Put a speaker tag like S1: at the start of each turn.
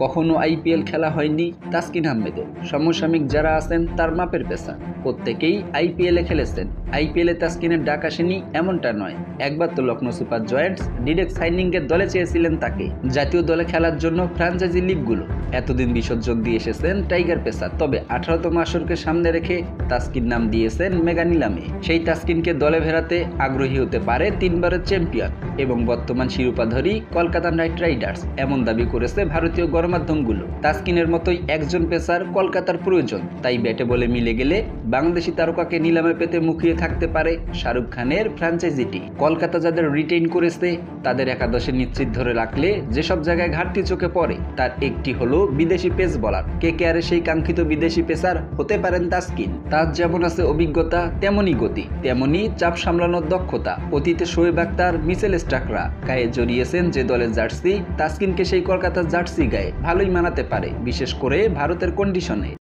S1: কখনো আইপিএল খেলা হয়নি তাসকিন আহমেদের। সমসাময়িক যারা আছেন তার মাপের পেশা, প্রত্যেকেই আইপিএলে খেলেছেন। আইপিএলে তাসকিনের ডাক আসেনি এমনটা নয়। একবার তো লখনৌ সুপার জয়েন্টস ডিরেক্ট সাইনিংয়ের দলে চেয়েছিলেন তাকে, জাতীয় দলে খেলার জন্য ফ্র্যাঞ্চাইজি লিগগুলো। এতদিন বিসর্জন দিয়ে এসেছেন টাইগার পেসার, তবে 18তম আসরকে সামনে রেখে তাসকিন নাম দিয়েছেন মেগা নিলামে। সেই তাসকিনকে দলে ফেরাতে আগ্রহী হতে পারে 3বারের চ্যাম্পিয়ন এবং বর্তমান শিরোপাধারী কলকাতা নাইট রাইডার্স, এমন দাবি করেছে ভারতীয় গণমাধ্যমগুলো। তাসকিনের মতোই একজন পেসার কলকাতার প্রয়োজন, তাই ব্যাটে বলে মিলে গেলে বাংলাদেশি তারকাকে নিলামে পেতে মুখিয়ে থাকতে পারে শাহরুখ খানের ফ্র্যাঞ্চাইজিটি। কলকাতা যাদের রিটেইন করেছে তাদের একাদশে নিশ্চিত ধরে রাখলে যেসব জায়গায় ঘাটতি চোখে পড়ে তার একটি হলো বিদেশি পেস বলার। কেকেআর সেই কাঙ্ক্ষিত বিদেশি পেসার হতে পারেন তাসকিন। তার যেমন আছে অভিজ্ঞতা, তেমনই গতি, তেমনই চাপ সামলানোর দক্ষতা। অতীতে শোয়েব আখতার, মিচেল স্টার্করা গায়ে জড়িয়েছেন যে দলের জার্সি, তাসকিনকে সেই কলকাতার জার্সি গায়ে ভালোই মানাতে পারে, বিশেষ করে ভারতের কন্ডিশনে।